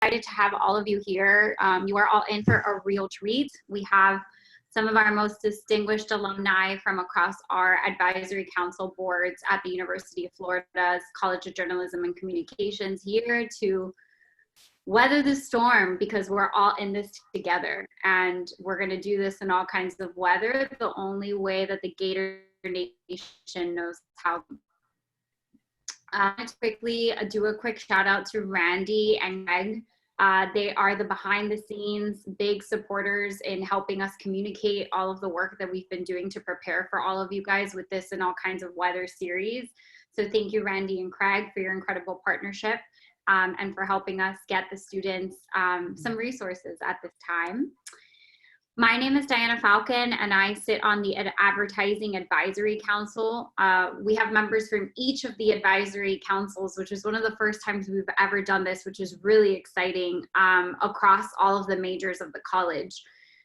excited to have all of you here. You are all in for a real treat. We have some of our most distinguished alumni from across our advisory council boards at the University of Florida's College of Journalism and Communications here to weather the storm, because we're all in this together and we're going to do this in all kinds of weather the only way that the Gator Nation knows how. To quickly do a quick shout out to Randy and Greg. They are the behind the scenes big supporters in helping us communicate all of the work that we've been doing to prepare for all of you guys with this and all kinds of weather series. So thank you, Randy and Craig, for your incredible partnership and for helping us get the students some resources at this time. My name is Dayana Falcon, and I sit on the Advertising Advisory Council. We have members from each of the advisory councils, which is one of the first times we've ever done this, which is really exciting, across all of the majors of the college.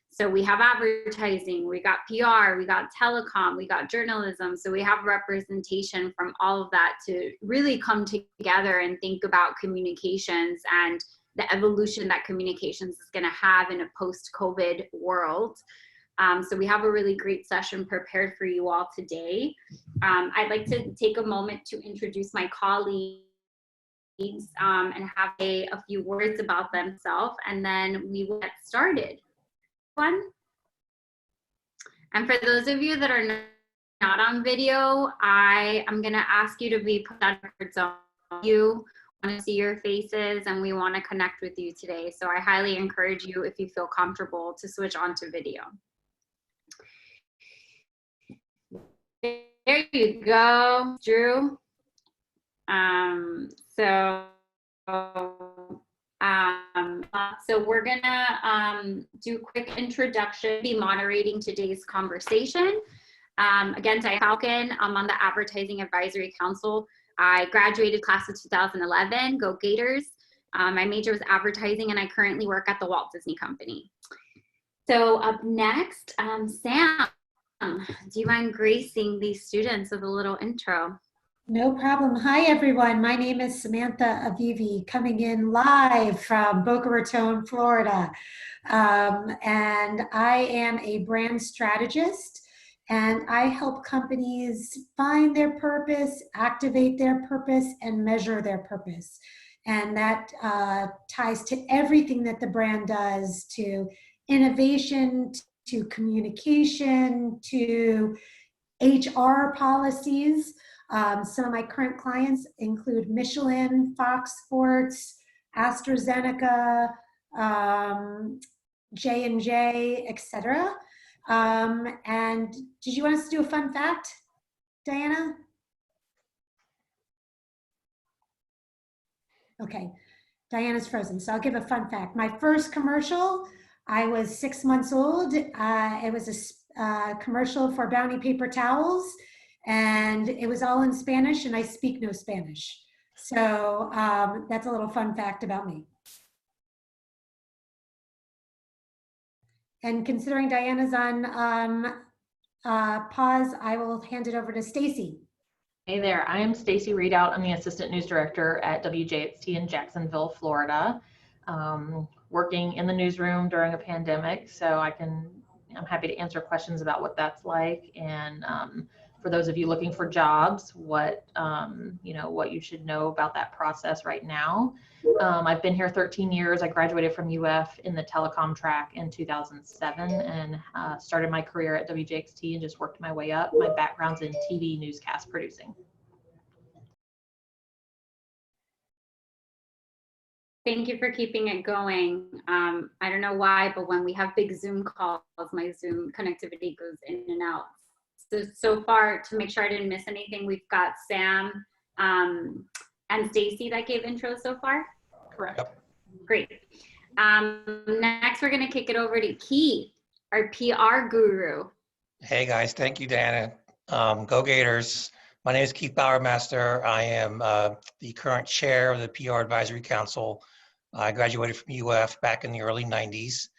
So we have advertising, we got PR, we got telecom, we got journalism. So we have representation from all of that to really come together and think about communications and the evolution that communications is going to have in a post-COVID world. So we have a really great session prepared for you all today. I'd like to take a moment to introduce my colleagues and have a few words about themselves, and then we will get started. And for those of you that are not on video, I am going to ask you to be put on zone. You want to see your faces and we want to connect with you today. So I highly encourage you, if you feel comfortable, to switch on to video. There you go, Drew. So we're gonna do a quick introduction, be moderating today's conversation. Again, Dayana Falcon, I'm on the Advertising Advisory Council. I graduated class of 2011, go Gators. My major was advertising and I currently work at the Walt Disney Company. So up next, Sam, do you mind gracing these students with a little intro? No problem. Hi, everyone. My name is Samantha Avivi, coming in live from Boca Raton, Florida. And I am a brand strategist, and I help companies find their purpose, activate their purpose, and measure their purpose. And that ties to everything that the brand does, to innovation, to communication, to HR policies. Some of my current clients include Michelin, Fox Sports, AstraZeneca, J&J, etc. And did you want us to do a fun fact, Dayana? Okay, Diana's frozen, so I'll give a fun fact. My first commercial, I was 6 months old. It was a commercial for Bounty paper towels. And it was all in Spanish, and I speak no Spanish. So that's a little fun fact about me. And considering Diana's on pause, I will hand it over to Stacey. Hey there, I am Stacey Readout. I'm the Assistant News Director at WJXT in Jacksonville, Florida. Working in the newsroom during a pandemic, so I'm happy to answer questions about what that's like, and for those of you looking for jobs, what you should know about that process right now. I've been here 13 years. I graduated from UF in the telecom track in 2007 and started my career at WJXT and just worked my way up. My background's in TV newscast producing. Thank you for keeping it going. I don't know why, but when we have big Zoom calls, my Zoom connectivity goes in and out. So far, to make sure I didn't miss anything, we've got Sam and Stacey that gave intros so far. Correct. Yep. Great. Next, we're going to kick it over to Keith, our PR guru. Hey guys, thank you, Dayana. Go Gators. My name is Keith Bowermaster. I am the current chair of the PR Advisory Council. I graduated from UF back in the early 90s.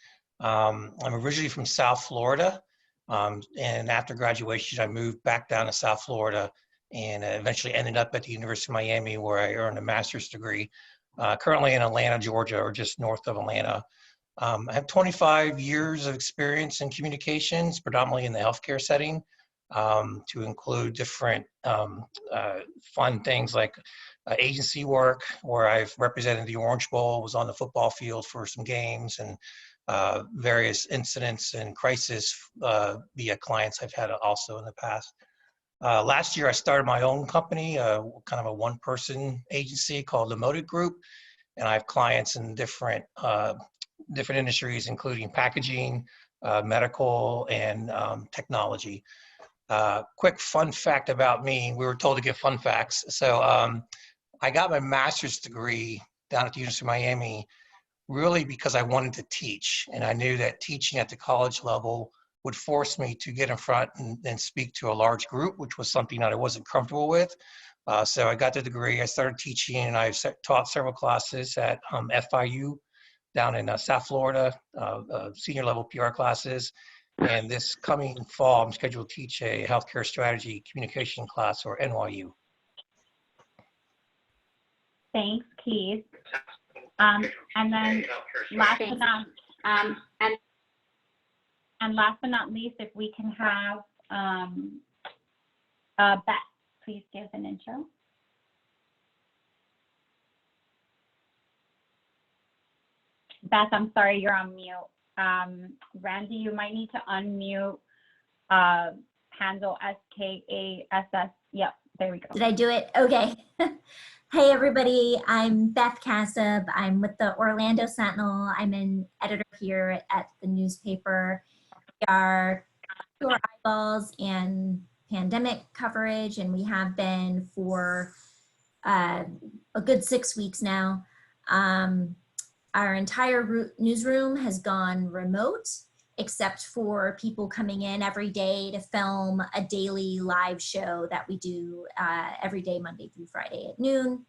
I'm originally from South Florida. And after graduation, I moved back down to South Florida and eventually ended up at the University of Miami, where I earned a master's degree. currently in Atlanta, Georgia, or just north of Atlanta. I have 25 years of experience in communications, predominantly in the healthcare setting, to include different fun things like agency work, where I've represented the Orange Bowl, was on the football field for some games, and various incidents and crisis via clients I've had also in the past. Last year, I started my own company, kind of a one-person agency called the Modig Group, and I have clients in different industries, including packaging, medical, and technology. Quick fun fact about me, we were told to give fun facts. So I got my master's degree down at the University of Miami really because I wanted to teach. And I knew that teaching at the college level would force me to get in front and speak to a large group, which was something that I wasn't comfortable with. So I got the degree, I started teaching, and I've taught several classes at FIU down in South Florida, senior level PR classes. And this coming fall, I'm scheduled to teach a healthcare strategy communication class, or NYU. Thanks, Keith. And then last but not least, if we can have Beth, please give an intro. Beth, I'm sorry, you're on mute. Randy, you might need to unmute handle SKASS. Yep, there we go. Did I do it? Okay. Hey everybody, I'm Beth Kassab. I'm with the Orlando Sentinel. I'm an editor here at the newspaper. We are pure eyeballs and pandemic coverage, and we have been for a good 6 weeks now. Our entire newsroom has gone remote, except for people coming in every day to film a daily live show that we do every day, Monday through Friday at noon.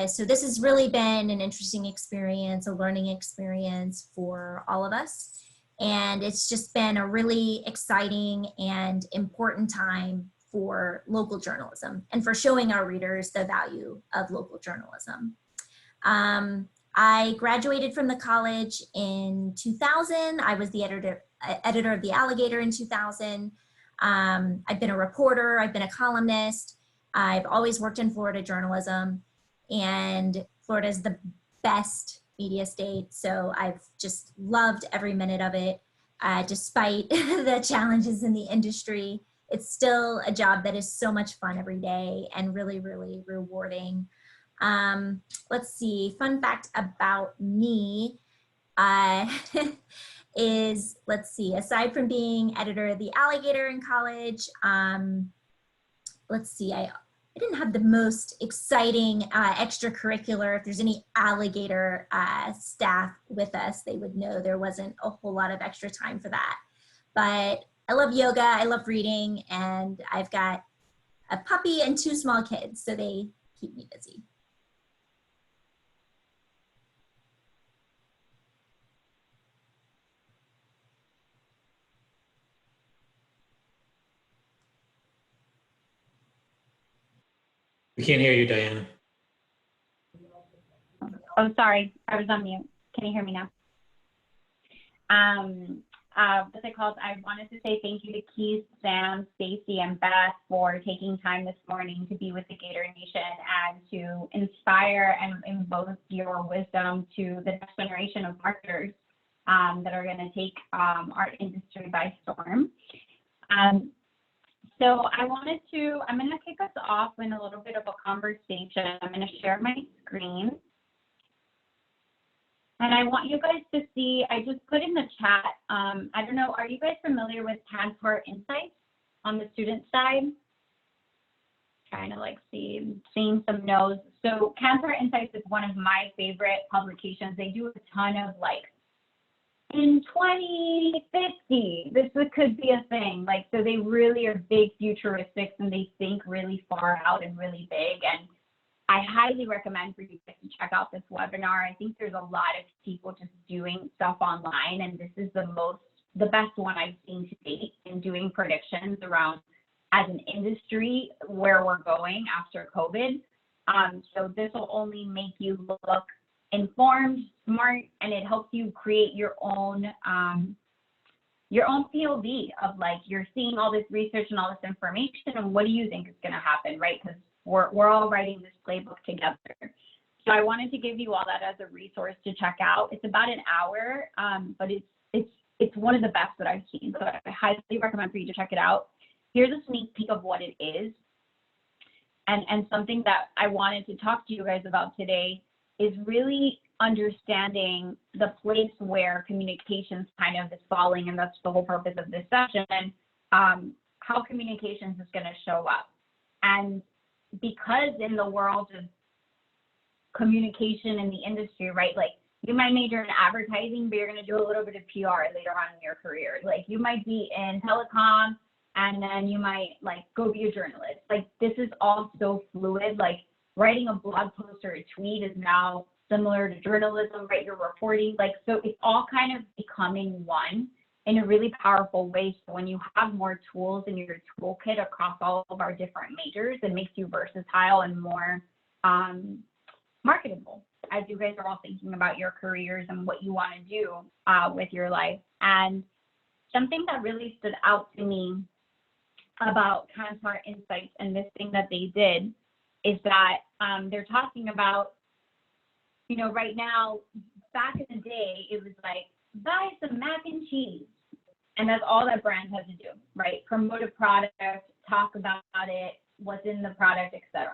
So this has really been an interesting experience, a learning experience for all of us. And it's just been a really exciting and important time for local journalism and for showing our readers the value of local journalism. I graduated from the college in 2000. I was the editor of The Alligator in 2000. I've been a reporter, I've been a columnist. I've always worked in Florida journalism, and Florida is the best media state. So I've just loved every minute of it. Despite the challenges in the industry, it's still a job that is so much fun every day and really, really rewarding. Let's see, fun fact about me is, let's see, aside from being editor of The Alligator in college, let's see, I didn't have the most exciting extracurricular. If there's any Alligator staff with us, they would know there wasn't a whole lot of extra time for that. But I love yoga, I love reading, and I've got a puppy and 2 small kids, so they keep me busy. We can't hear you, Dayana. Oh, sorry, I was on mute. Can you hear me now? What's it called? I wanted to say thank you to Keith, Sam, Stacey, and Beth for taking time this morning to be with the Gator Nation and to inspire and invoke your wisdom to the next generation of marketers that are going to take our industry by storm. So I'm going to kick us off in a little bit of a conversation. I'm going to share my screen. And I want you guys to see, I just put in the chat, I don't know, are you guys familiar with Cantor Insights on the student side? Trying to seeing some no's. So Cantor Insights is one of my favorite publications. They do a ton of in 2050, this could be a thing. So they really are big futuristics, and they think really far out and really big. And I highly recommend for you guys to check out this webinar. I think there's a lot of people just doing stuff online, and this is the best one I've seen to date in doing predictions around, as an industry, where we're going after COVID. So this will only make you look informed, smart, and it helps you create your own POV of like, you're seeing all this research and all this information, and what do you think is going to happen, right? Because we're all writing this playbook together. So I wanted to give you all that as a resource to check out. It's about an hour, but it's one of the best that I've seen. So I highly recommend for you to check it out. Here's a sneak peek of what it is. And something that I wanted to talk to you guys about today is really understanding the place where communications kind of is falling, and that's the whole purpose of this session, how communications is going to show up. And because in the world of communication in the industry, right, like you might major in advertising, but you're going to do a little bit of PR later on in your career. Like you might be in telecom, and then you might like go be a journalist. Like this is all so fluid. Like writing a blog post or a tweet is now similar to journalism, right? You're reporting, like, so it's all kind of becoming one in a really powerful way. So when you have more tools in your toolkit across all of our different majors, it makes you versatile and more marketable as you guys are all thinking about your careers and what you want to do with your life. And something that really stood out to me about Kantar Insights and this thing that they did is that they're talking about, you know, right now, back in the day, it was like, buy some mac and cheese. And that's all that brand has to do, right? Promote a product, talk about it, what's in the product, etc.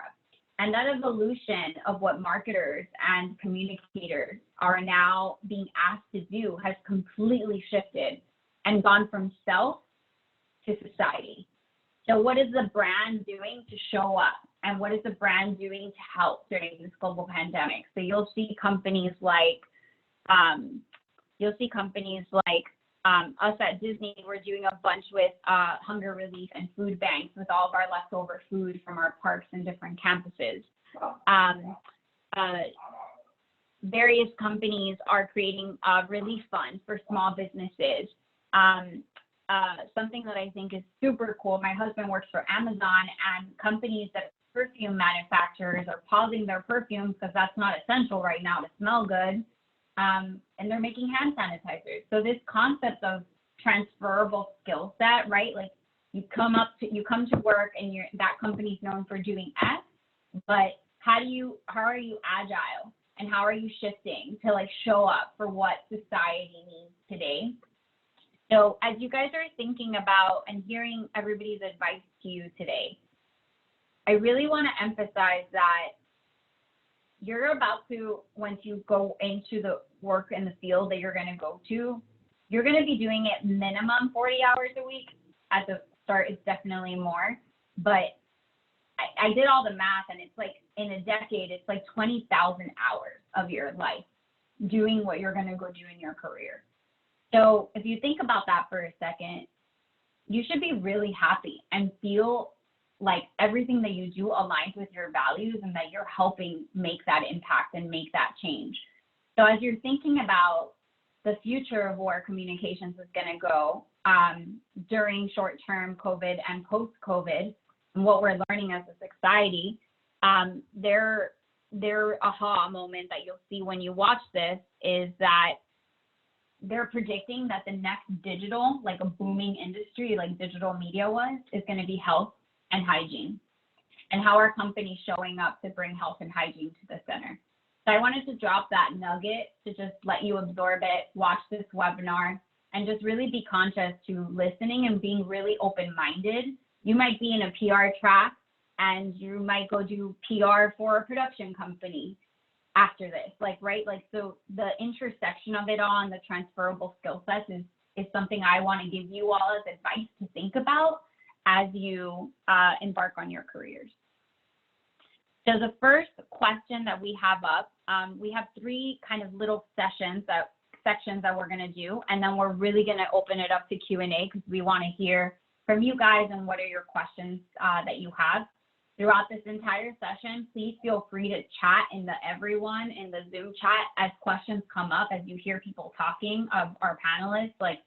And that evolution of what marketers and communicators are now being asked to do has completely shifted and gone from self to society. So what is the brand doing to show up? And what is the brand doing to help during this global pandemic? So you'll see companies like, us at Disney. We're doing a bunch with hunger relief and food banks with all of our leftover food from our parks and different campuses. Various companies are creating relief funds for small businesses. Something that I think is super cool, my husband works for Amazon, and companies that perfume manufacturers are pausing their perfumes because that's not essential right now to smell good. And they're making hand sanitizers. So this concept of transferable skill set, right? Like you come to work and that company's known for doing X, but how are you agile and how are you shifting to like show up for what society needs today? So as you guys are thinking about and hearing everybody's advice to you today, I really want to emphasize that you're about to, once you go into the work in the field that you're going to go to, you're going to be doing it minimum 40 hours a week. At the start, it's definitely more. But I did all the math, and it's like in a decade, it's like 20,000 hours of your life doing what you're going to go do in your career. So if you think about that for a second, you should be really happy and feel like everything that you do aligns with your values and that you're helping make that impact and make that change. So as you're thinking about the future of where communications is going to go during short-term COVID and post-COVID, and what we're learning as a society, their aha moment that you'll see when you watch this is that they're predicting that the next digital, like a booming industry like digital media was, is going to be health and hygiene, and how our company's showing up to bring health and hygiene to the center. So I wanted to drop that nugget to just let you absorb it, watch this webinar, and just really be conscious to listening and being really open-minded. You might be in a PR track and you might go do PR for a production company after this, like, right? Like, so the intersection of it all and the transferable skill sets is something I want to give you all as advice to think about as you embark on your careers. So the first question that we have up, we have 3 kind of little sections that we're going to do, and then we're really going to open it up to Q&A because we want to hear from you guys and what are your questions that you have. Throughout this entire session, please feel free to chat in everyone in the Zoom chat as questions come up, as you hear people talking of our panelists, like,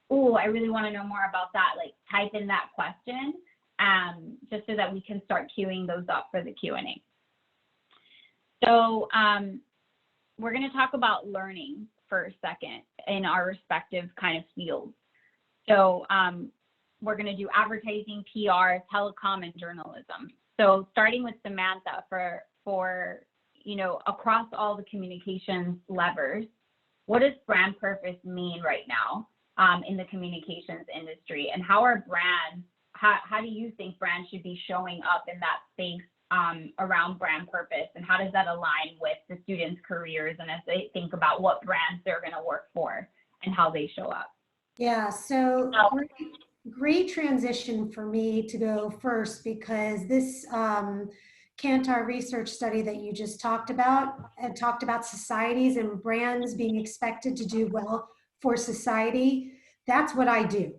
oh, I really want to know more about that. Like, type in that question just so that we can start queuing those up for the Q&A. So we're going to talk about learning for a second in our respective kind of fields. So we're going to do advertising, PR, telecom, and journalism. So starting with Samantha for you know, across all the communications levers, what does brand purpose mean right now in the communications industry, and how are brands, how do you think brands should be showing up in that space around brand purpose, and how does that align with the students' careers and as they think about what brands they're going to work for and how they show up? Yeah, so great transition for me to go first, because this Kantar research study that you just talked about societies and brands being expected to do well for society. That's what I do.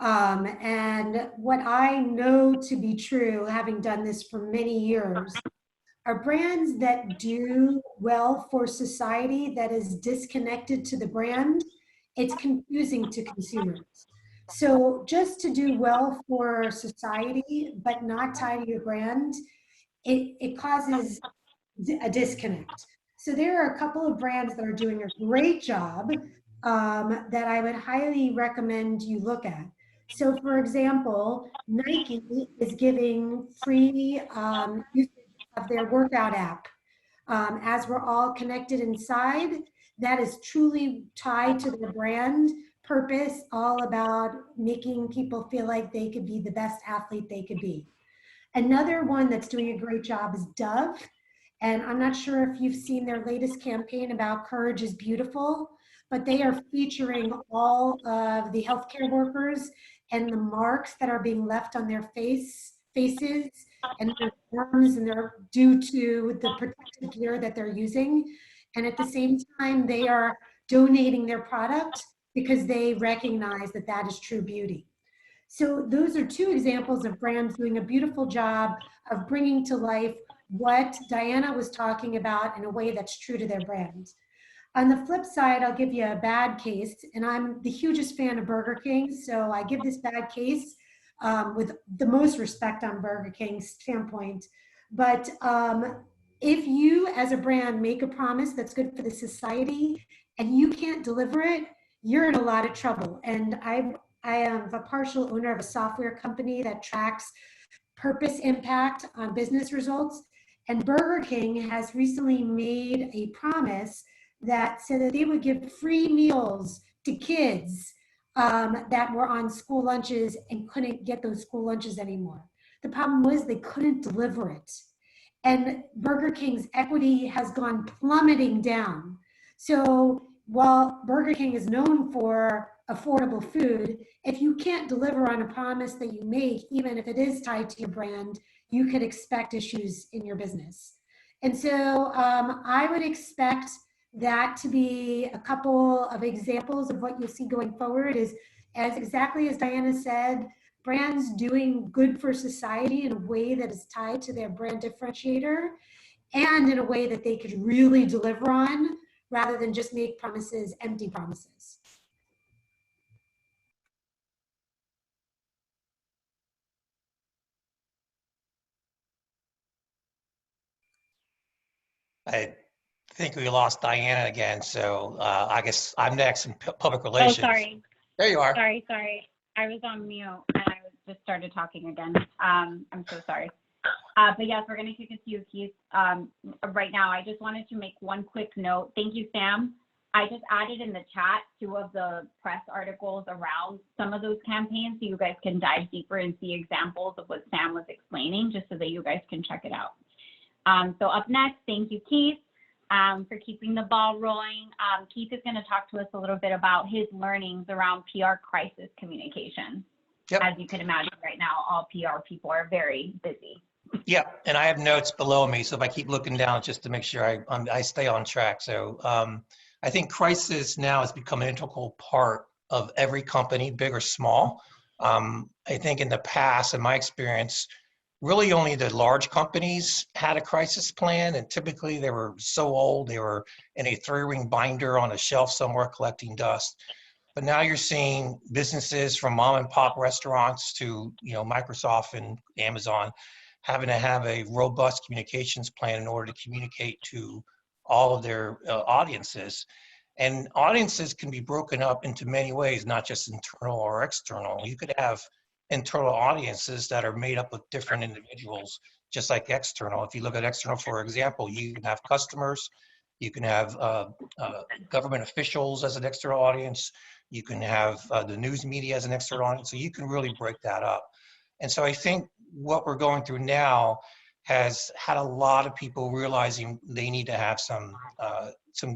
And what I know to be true, having done this for many years, are brands that do well for society that is disconnected to the brand, it's confusing to consumers. So just to do well for society, but not tied to your brand, it causes a disconnect. So there are a couple of brands that are doing a great job that I would highly recommend you look at. So for example, Nike is giving free usage of their workout app. As we're all connected inside, that is truly tied to their brand purpose, all about making people feel like they could be the best athlete they could be. Another one that's doing a great job is Dove. And I'm not sure if you've seen their latest campaign about Courage is Beautiful, but they are featuring all of the healthcare workers and the marks that are being left on their faces and their arms, and they're due to the protective gear that they're using. And at the same time, they are donating their product because they recognize that that is true beauty. So those are two examples of brands doing a beautiful job of bringing to life what Dayana was talking about in a way that's true to their brand. On the flip side, I'll give you a bad case, and I'm the hugest fan of Burger King, so I give this bad case with the most respect on Burger King's standpoint. But if you as a brand make a promise that's good for the society and you can't deliver it, you're in a lot of trouble. And I am a partial owner of a software company that tracks purpose impact on business results. And Burger King has recently made a promise that said that they would give free meals to kids that were on school lunches and couldn't get those school lunches anymore. The problem was they couldn't deliver it. And Burger King's equity has gone plummeting down. So while Burger King is known for affordable food, if you can't deliver on a promise that you make, even if it is tied to your brand, you could expect issues in your business. And so I would expect that to be a couple of examples of what you'll see going forward is, as exactly as Dayana said, brands doing good for society in a way that is tied to their brand differentiator and in a way that they could really deliver on rather than just make promises, empty promises. I think we lost Dayana again, so I guess I'm next in public relations. Oh, sorry. There you are. Sorry. I was on mute and I just started talking again. I'm so sorry. But yes, we're going to kick it to you, Keith. Right now, I just wanted to make one quick note. Thank you, Sam. I just added in the chat 2 of the press articles around some of those campaigns so you guys can dive deeper and see examples of what Sam was explaining, just so that you guys can check it out. So up next, thank you, Keith, for keeping the ball rolling. Keith is going to talk to us a little bit about his learnings around PR crisis communication. Yep. As you can imagine right now, all PR people are very busy. Yeah, and I have notes below me, so if I keep looking down just to make sure I stay on track. So I think crisis now has become an integral part of every company, big or small. I think in the past, in my experience, really only the large companies had a crisis plan, and typically they were so old, they were in a 3-ring binder on a shelf somewhere collecting dust. But now you're seeing businesses from mom and pop restaurants to Microsoft and Amazon having to have a robust communications plan in order to communicate to all of their audiences. And audiences can be broken up into many ways, not just internal or external. You could have internal audiences that are made up of different individuals, just like external. If you look at external, for example, you can have customers, you can have government officials as an external audience, you can have the news media as an external audience, so you can really break that up. And so I think what we're going through now has had a lot of people realizing they need to have some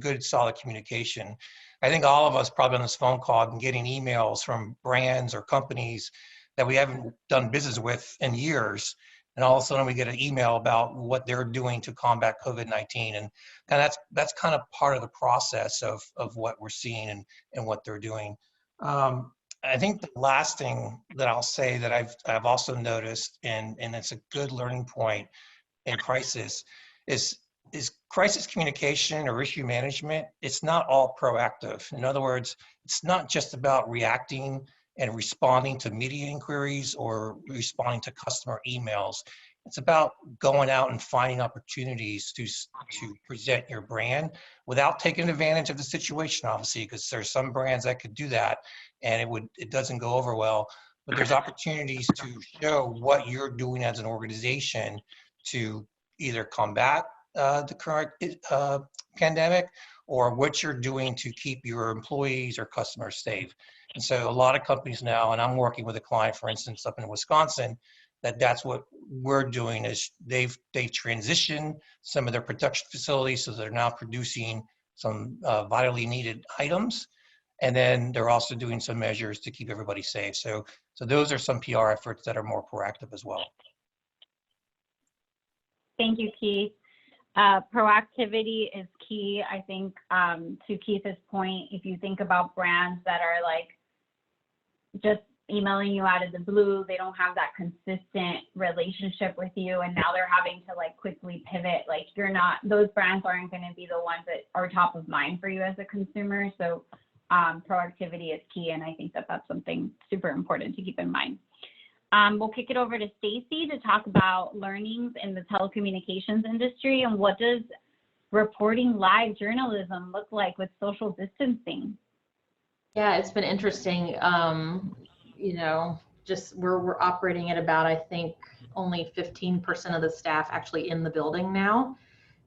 good, solid communication. I think all of us probably on this phone call have been getting emails from brands or companies that we haven't done business with in years. And all of a sudden we get an email about what they're doing to combat COVID-19. And that's kind of part of the process of what we're seeing and what they're doing. I think the last thing that I'll say that I've also noticed, and it's a good learning point in crisis, is crisis communication or issue management. It's not all proactive. In other words, it's not just about reacting and responding to media inquiries or responding to customer emails. It's about going out and finding opportunities to present your brand without taking advantage of the situation, obviously, because there's some brands that could do that and it doesn't go over well. But there's opportunities to show what you're doing as an organization to either combat the current pandemic, or what you're doing to keep your employees or customers safe. And so a lot of companies now, and I'm working with a client, for instance, up in Wisconsin, that's what we're doing is they've transitioned some of their production facilities, so they're now producing some vitally needed items. And then they're also doing some measures to keep everybody safe. So those are some PR efforts that are more proactive as well. Thank you, Keith. Proactivity is key. I think to Keith's point, if you think about brands that are like just emailing you out of the blue, they don't have that consistent relationship with you, and now they're having to like quickly pivot. Like those brands aren't going to be the ones that are top of mind for you as a consumer. So proactivity is key, and I think that that's something super important to keep in mind. We'll kick it over to Stacey to talk about learnings in the telecommunications industry and what does reporting live journalism look like with social distancing? Yeah, it's been interesting. You know, just we're operating at about, I think, only 15% of the staff actually in the building now.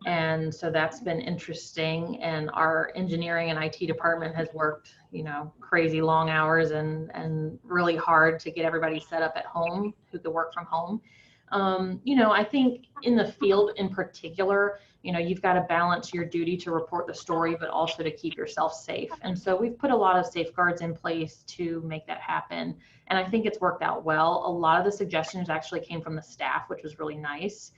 And so that's been interesting. And our engineering and IT department has worked, you know, crazy long hours and really hard to get everybody set up at home who could work from home. You know, I think in the field in particular, you know, you've got to balance your duty to report the story, but also to keep yourself safe. And so we've put a lot of safeguards in place to make that happen. And I think it's worked out well. A lot of the suggestions actually came from the staff, which was really nice.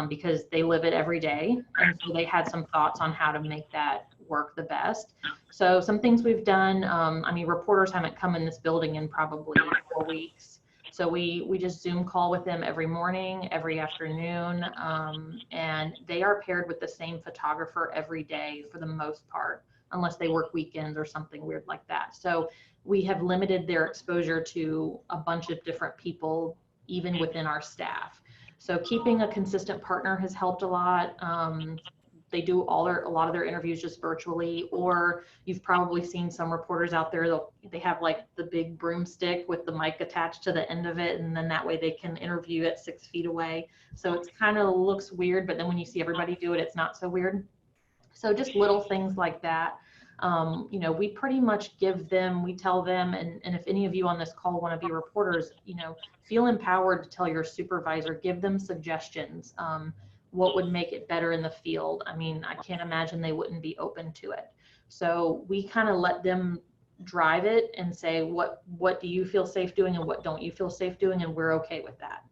Because they live it every day. And so they had some thoughts on how to make that work the best. So some things we've done, I mean, reporters haven't come in this building in probably 4 weeks. So we just Zoom call with them every morning, every afternoon, and they are paired with the same photographer every day for the most part, unless they work weekends or something weird like that. So we have limited their exposure to a bunch of different people, even within our staff. So keeping a consistent partner has helped a lot. They do a lot of their interviews just virtually, or you've probably seen some reporters out there, they have like the big broomstick with the mic attached to the end of it, and then that way they can interview at 6 feet away. So it's kind of looks weird, but then when you see everybody do it, it's not so weird. So just little things like that. You know, we pretty much we tell them, and if any of you on this call want to be reporters, you know, feel empowered to tell your supervisor, give them suggestions, what would make it better in the field. I mean, I can't imagine they wouldn't be open to it. So we kind of let them drive it and say, what do you feel safe doing and what don't you feel safe doing? And we're okay with that.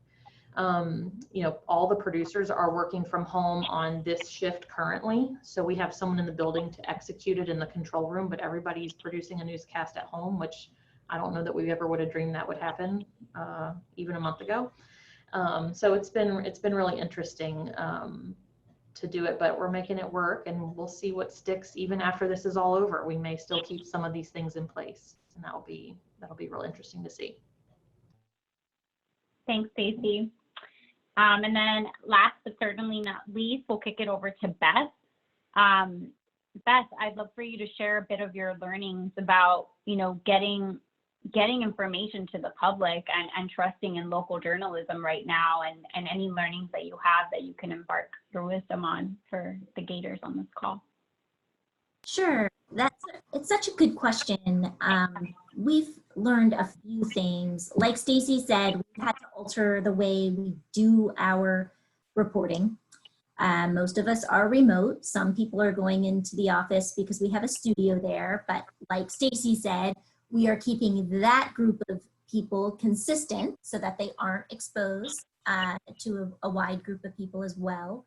You know, all the producers are working from home on this shift currently. So we have someone in the building to execute it in the control room, but everybody's producing a newscast at home, which I don't know that we ever would have dreamed that would happen even a month ago. So it's been really interesting to do it, but we're making it work, and we'll see what sticks even after this is all over. We may still keep some of these things in place, and that'll be real interesting to see. Thanks, Stacey. And then last but certainly not least, we'll kick it over to Beth. Beth, I'd love for you to share a bit of your learnings about, getting information to the public and trusting in local journalism right now, and any learnings that you have that you can embark your wisdom on for the Gators on this call. Sure, it's such a good question. We've learned a few things. Like Stacey said, we've had to alter the way we do our reporting. Most of us are remote. Some people are going into the office because we have a studio there, but like Stacey said, we are keeping that group of people consistent so that they aren't exposed to a wide group of people as well.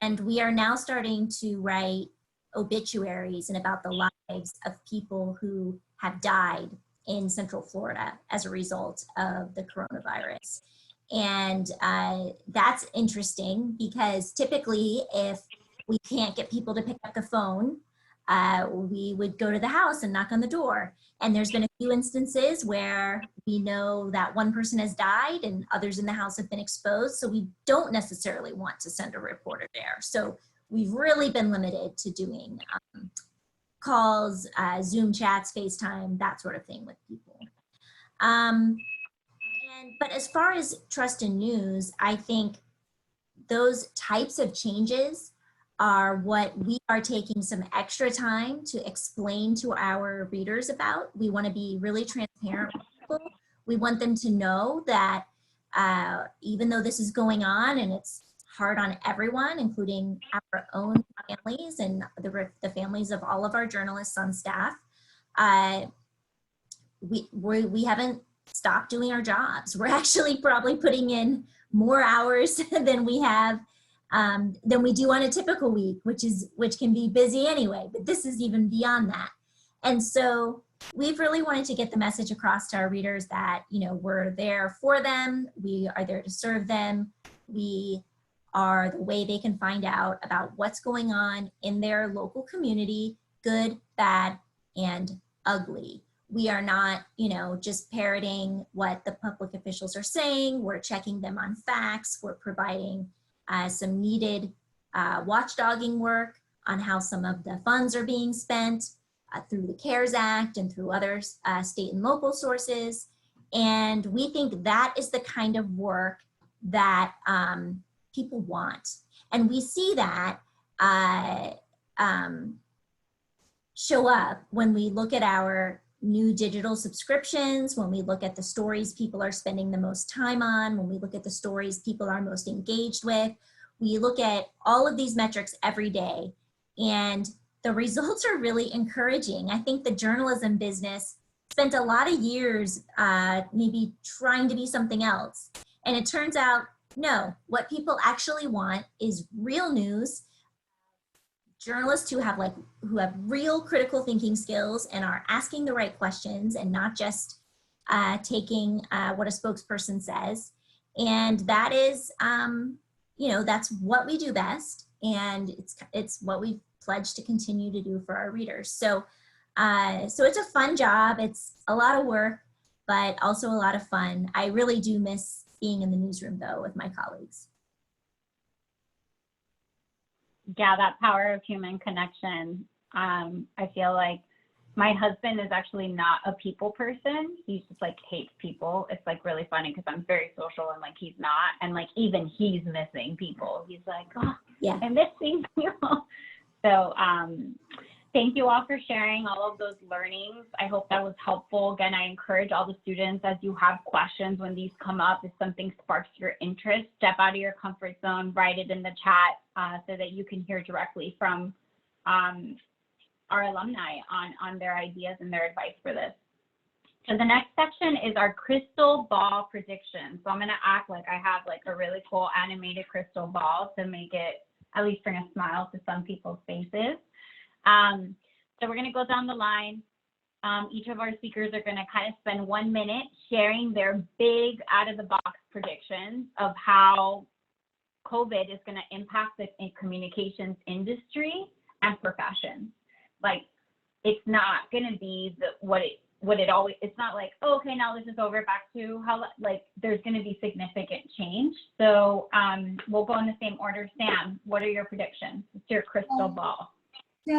And we are now starting to write obituaries and about the lives of people who have died in Central Florida as a result of the coronavirus. And that's interesting because typically if we can't get people to pick up the phone, we would go to the house and knock on the door. And there's been a few instances where we know that one person has died and others in the house have been exposed. So we don't necessarily want to send a reporter there. So we've really been limited to doing calls, Zoom chats, FaceTime, that sort of thing with people. But as far as trust in news, I think those types of changes are what we are taking some extra time to explain to our readers about. We want to be really transparent with people. We want them to know that even though this is going on and it's hard on everyone, including our own families and the families of all of our journalists on staff, we haven't stopped doing our jobs. We're actually probably putting in more hours than we have than we do on a typical week, which can be busy anyway, but this is even beyond that. And so we've really wanted to get the message across to our readers that, we're there for them. We are there to serve them. We are the way they can find out about what's going on in their local community, good, bad, and ugly. We are not, just parroting what the public officials are saying. We're checking them on facts. We're providing some needed watchdogging work on how some of the funds are being spent through the CARES Act and through other state and local sources. And we think that is the kind of work that people want. And we see that show up when we look at our new digital subscriptions, when we look at the stories people are spending the most time on, when we look at the stories people are most engaged with. We look at all of these metrics every day, and the results are really encouraging. I think the journalism business spent a lot of years maybe trying to be something else. And it turns out, no, what people actually want is real news, journalists who have real critical thinking skills and are asking the right questions and not just taking what a spokesperson says. And that is, that's what we do best. And it's what we pledge to continue to do for our readers. So it's a fun job. It's a lot of work, but also a lot of fun. I really do miss being in the newsroom though with my colleagues. Yeah, that power of human connection. I feel like my husband is actually not a people person. He just hates people. It's really funny because I'm very social and he's not. And even he's missing people. He's like, oh, yeah, I'm missing people. So thank you all for sharing all of those learnings. I hope that was helpful. Again, I encourage all the students, as you have questions when these come up, if something sparks your interest, step out of your comfort zone, write it in the chat so that you can hear directly from our alumni on their ideas and their advice for this. So the next section is our crystal ball prediction. So I'm gonna act like I have a really cool animated crystal ball to make it at least bring a smile to some people's faces. So we're gonna go down the line. Each of our speakers are gonna kind of spend 1 minute sharing their big out of the box predictions of how COVID is gonna impact the communications industry and professions. It's not gonna be what it would it always, it's not like, oh, okay, now this is over, back to how, like, there's going to be significant change. So we'll go in the same order. Sam, what are your predictions? What's your crystal ball? So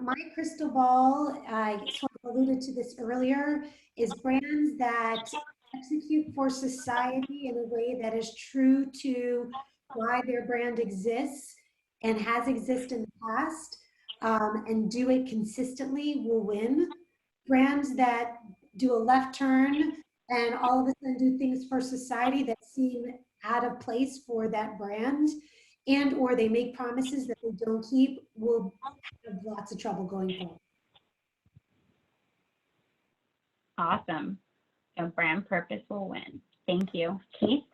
my crystal ball, I sort of alluded to this earlier, is brands that execute for society in a way that is true to why their brand exists and has existed in the past, and do it consistently will win. Brands that do a left turn and all of a sudden do things for society that seem out of place for that brand, and or they make promises that they don't keep, will have lots of trouble going forward. Awesome. So brand purpose will win. Thank you. Keith?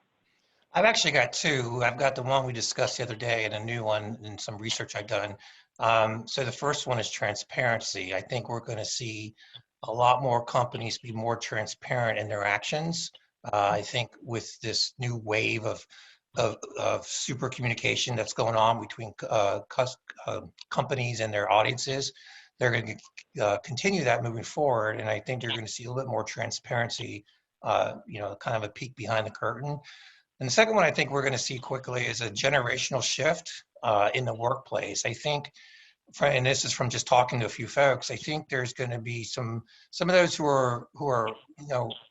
I've actually got two. I've got the one we discussed the other day and a new one in some research I've done. So the first one is transparency. I think we're going to see a lot more companies be more transparent in their actions. I think with this new wave of super communication that's going on between companies and their audiences, they're going to continue that moving forward. And I think you're going to see a little bit more transparency, kind of a peek behind the curtain. And the second one I think we're going to see quickly is a generational shift in the workplace. I think, and this is from just talking to a few folks, I think there's going to be some of those who are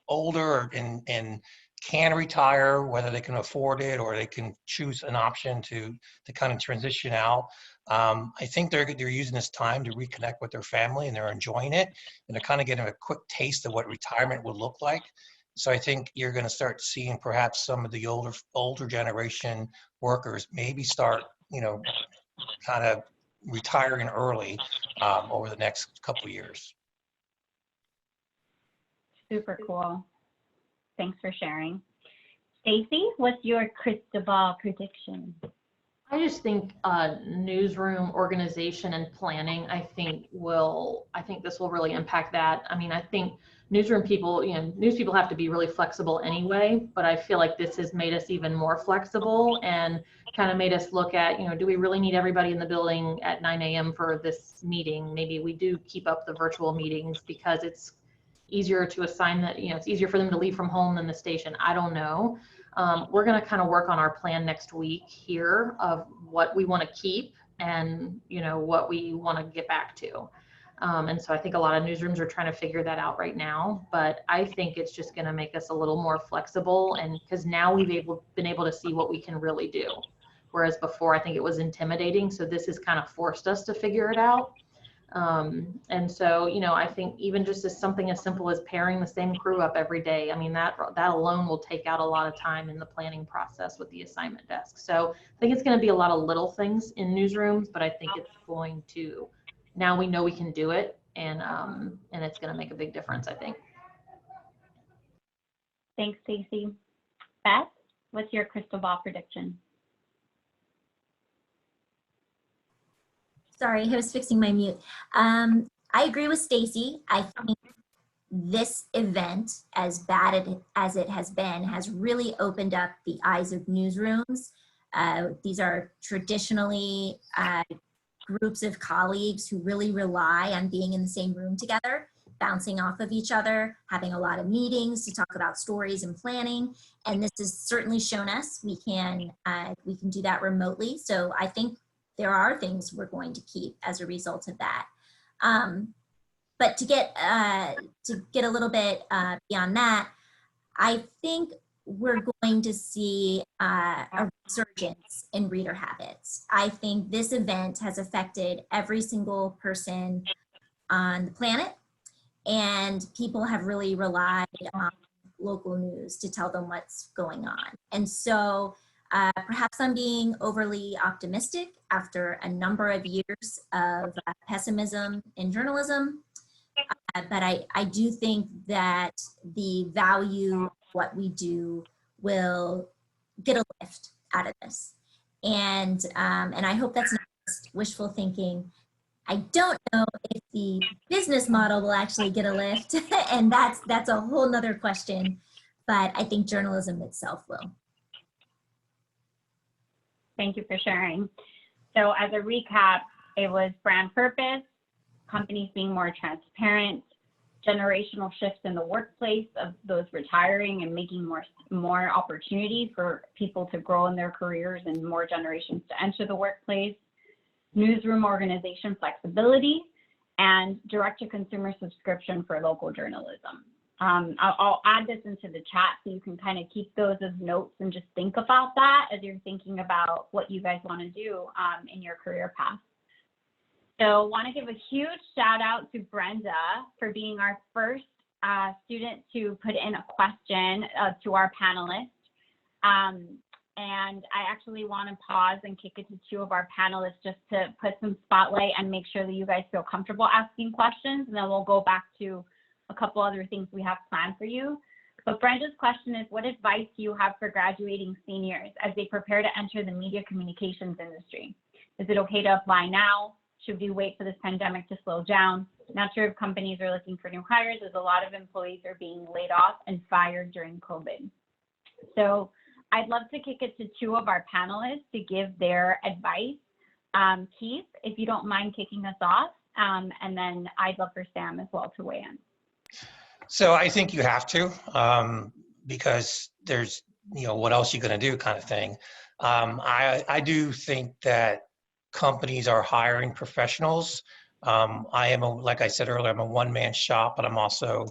older and can retire, whether they can afford it or they can choose an option to kind of transition out. I think they're using this time to reconnect with their family, and they're enjoying it, and they're kind of getting a quick taste of what retirement would look like. So I think you're going to start seeing perhaps some of the older generation workers maybe start, kind of retiring early over the next couple of years. Super cool. Thanks for sharing. Stacey, what's your crystal ball prediction? I just think newsroom organization and planning, I think this will really impact that. I mean, I think newsroom people, news people have to be really flexible anyway, but I feel like this has made us even more flexible and kind of made us look at, do we really need everybody in the building at 9 a.m. for this meeting? Maybe we do keep up the virtual meetings because it's easier to assign that, it's easier for them to leave from home than the station. I don't know. We're going to kind of work on our plan next week here of what we want to keep and, what we want to get back to. And so I think a lot of newsrooms are trying to figure that out right now, but I think it's just going to make us a little more flexible, and because now we've been able to see what we can really do. Whereas before, I think it was intimidating. So this has kind of forced us to figure it out. And so, I think even just as something as simple as pairing the same crew up every day, I mean, that alone will take out a lot of time in the planning process with the assignment desk. So I think it's going to be a lot of little things in newsrooms, but I think it's going to, now we know we can do it, and it's going to make a big difference, I think. Thanks, Stacey. Beth, what's your crystal ball prediction? Sorry, I was fixing my mute. I agree with Stacey. I think this event, as bad as it has been, has really opened up the eyes of newsrooms. These are traditionally groups of colleagues who really rely on being in the same room together, bouncing off of each other, having a lot of meetings to talk about stories and planning. And this has certainly shown us we can do that remotely. So I think there are things we're going to keep as a result of that. But to get a little bit beyond that, I think we're going to see a resurgence in reader habits. I think this event has affected every single person on the planet, and people have really relied on local news to tell them what's going on. And so perhaps I'm being overly optimistic after a number of years of pessimism in journalism, but I do think that the value of what we do will get a lift out of this. And I hope that's not just wishful thinking. I don't know if the business model will actually get a lift, and that's a whole nother question, but I think journalism itself will. Thank you for sharing. So as a recap, it was brand purpose, companies being more transparent, generational shifts in the workplace of those retiring and making more opportunities for people to grow in their careers and more generations to enter the workplace, newsroom organization flexibility, and direct-to-consumer subscription for local journalism. I'll add this into the chat so you can kind of keep those as notes and just think about that as you're thinking about what you guys want to do in your career path. So want to give a huge shout out to Brenda for being our first student to put in a question to our panelists. And I actually want to pause and kick it to two of our panelists just to put some spotlight and make sure that you guys feel comfortable asking questions. And then we'll go back to a couple other things we have planned for you. But Brenda's question is, what advice do you have for graduating seniors as they prepare to enter the media communications industry? Is it okay to apply now? Should we wait for this pandemic to slow down? Not sure if companies are looking for new hires, as a lot of employees are being laid off and fired during COVID. So I'd love to kick it to two of our panelists to give their advice. Keith, if you don't mind kicking us off, and then I'd love for Sam as well to weigh in. So I think you have to, because there's, what else you going to do kind of thing. I do think that companies are hiring professionals. I am, like I said earlier, I'm a one-man shop, but I'm also,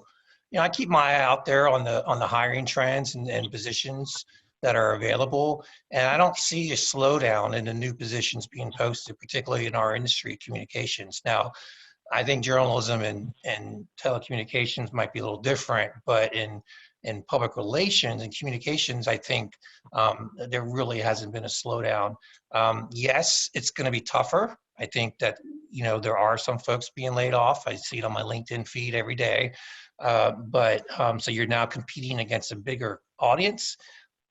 I keep my eye out there on the hiring trends and positions that are available. And I don't see a slowdown in the new positions being posted, particularly in our industry, communications. Now, I think journalism and telecommunications might be a little different, but in public relations and communications, I think there really hasn't been a slowdown. Yes, it's going to be tougher. I think that, there are some folks being laid off. I see it on my LinkedIn feed every day. So you're now competing against a bigger audience.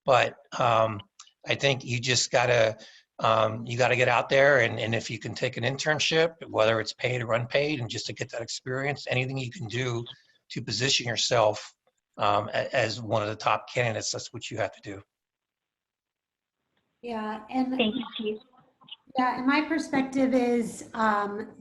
But I think you just gotta get out there, and if you can take an internship, whether it's paid or unpaid, and just to get that experience, anything you can do to position yourself as one of the top candidates, that's what you have to do. Yeah, and thank you, Chief. Yeah, and my perspective is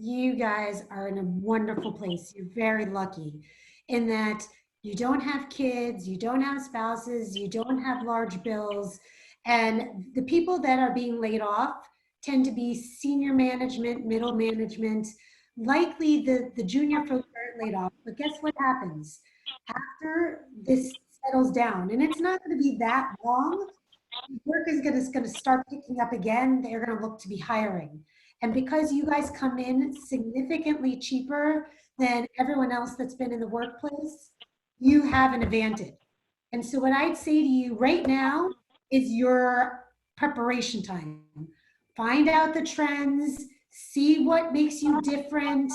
you guys are in a wonderful place. You're very lucky in that you don't have kids, you don't have spouses, you don't have large bills. And the people that are being laid off tend to be senior management, middle management, likely the junior folks are laid off. But guess what happens? After this settles down, and it's not going to be that long, work is going to start picking up again. They're going to look to be hiring. And because you guys come in significantly cheaper than everyone else that's been in the workplace, you have an advantage. And so what I'd say to you right now is your preparation time. Find out the trends, see what makes you different,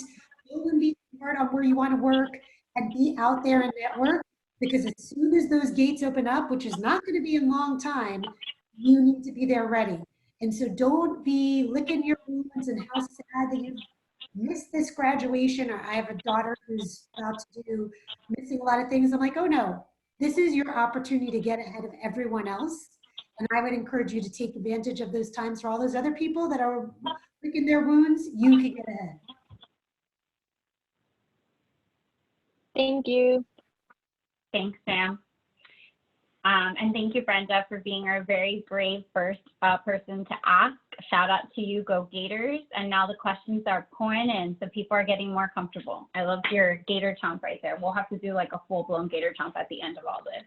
go and be smart on where you want to work, and be out there and network, because as soon as those gates open up, which is not going to be a long time, you need to be there ready. And so don't be licking your wounds and how sad that you've missed this graduation, or I have a daughter who's about to do missing a lot of things. I'm like, oh no, this is your opportunity to get ahead of everyone else. And I would encourage you to take advantage of those times for all those other people that are licking their wounds. You can get ahead. Thank you. Thanks, Sam. And thank you, Brenda, for being our very brave first person to ask. Shout out to you, Go Gators. And now the questions are pouring in, so people are getting more comfortable. I loved your Gator chomp right there. We'll have to do like a full-blown Gator chomp at the end of all this.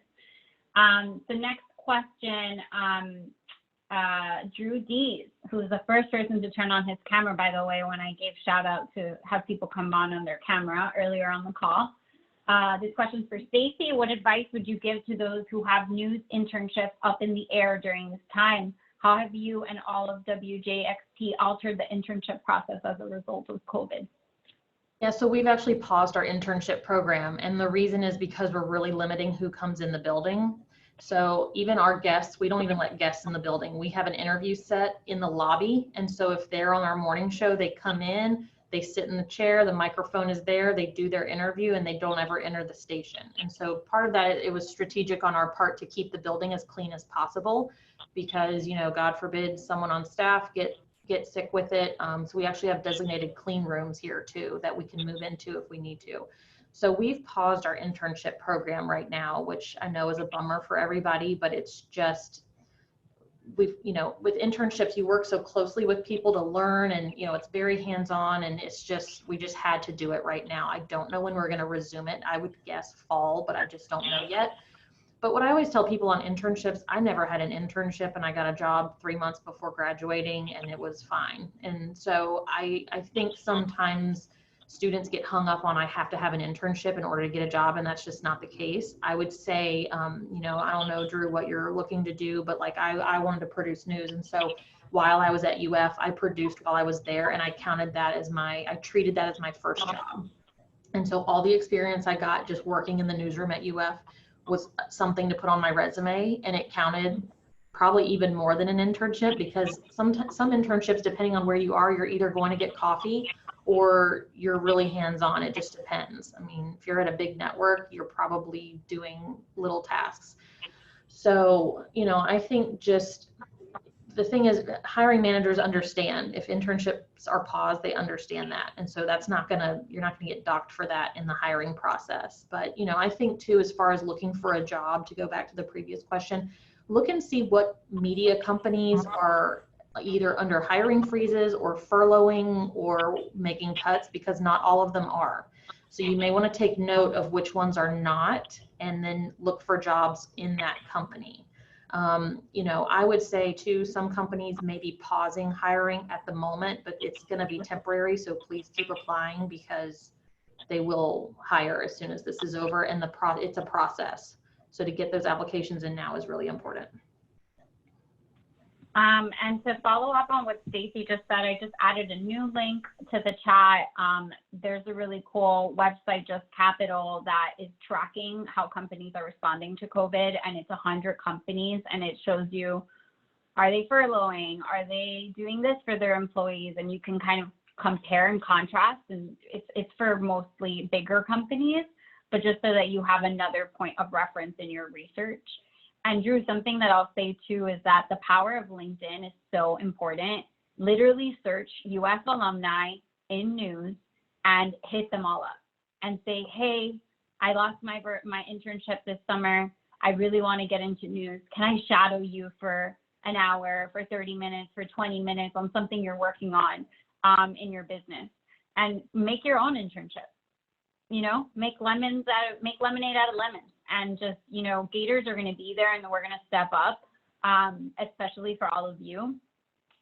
The next question, Drew Dees, who is the first person to turn on his camera, by the way, when I gave shout out to have people come on their camera earlier on the call. This question is for Stacey. What advice would you give to those who have news internships up in the air during this time? How have you and all of WJXT altered the internship process as a result of COVID? Yeah, so we've actually paused our internship program, and the reason is because we're really limiting who comes in the building. So even our guests, we don't even let guests in the building. We have an interview set in the lobby, and so if they're on our morning show, they come in, they sit in the chair, the microphone is there, they do their interview, and they don't ever enter the station. And so part of that, it was strategic on our part to keep the building as clean as possible, because, God forbid someone on staff get get sick with it. So we actually have designated clean rooms here too that we can move into if we need to. So we've paused our internship program right now, which I know is a bummer for everybody, but it's just, with internships, you work so closely with people to learn, and it's very hands-on, and we just had to do it right now. I don't know when we're going to resume it. I would guess fall, but I just don't know yet. But what I always tell people on internships, I never had an internship, and I got a job 3 months before graduating, and it was fine. And so I think sometimes students get hung up on, I have to have an internship in order to get a job, and that's just not the case. I would say, I don't know, Drew, what you're looking to do, but like I wanted to produce news. And so while I was at UF, I produced while I was there, and I treated that as my first job. And so all the experience I got just working in the newsroom at UF was something to put on my resume, and it counted probably even more than an internship, because some internships, depending on where you are, you're either going to get coffee or you're really hands-on. It just depends. I mean, if you're at a big network, you're probably doing little tasks. So, I think just the thing is, hiring managers understand if internships are paused, they understand that. And so you're not gonna get docked for that in the hiring process. But, I think too, as far as looking for a job, to go back to the previous question, look and see what media companies are either under hiring freezes or furloughing or making cuts, because not all of them are. So you may want to take note of which ones are not, and then look for jobs in that company. I would say too, some companies may be pausing hiring at the moment, but it's going to be temporary. So please keep applying, because they will hire as soon as this is over, and it's a process. So to get those applications in now is really important. And to follow up on what Stacey just said, I just added a new link to the chat. There's a really cool website, Just Capital, that is tracking how companies are responding to COVID, and it's 100 companies, and it shows you, are they furloughing? Are they doing this for their employees? And you can kind of compare and contrast, and it's for mostly bigger companies, but just so that you have another point of reference in your research. And Drew, something that I'll say too is that the power of LinkedIn is so important. Literally search UF alumni in news and hit them all up and say, hey, I lost my internship this summer. I really want to get into news. Can I shadow you for an hour, for 30 minutes, for 20 minutes on something you're working on in your business? And make your own internship. Make lemonade out of lemons. And just, Gators are going to be there, and we're going to step up, especially for all of you.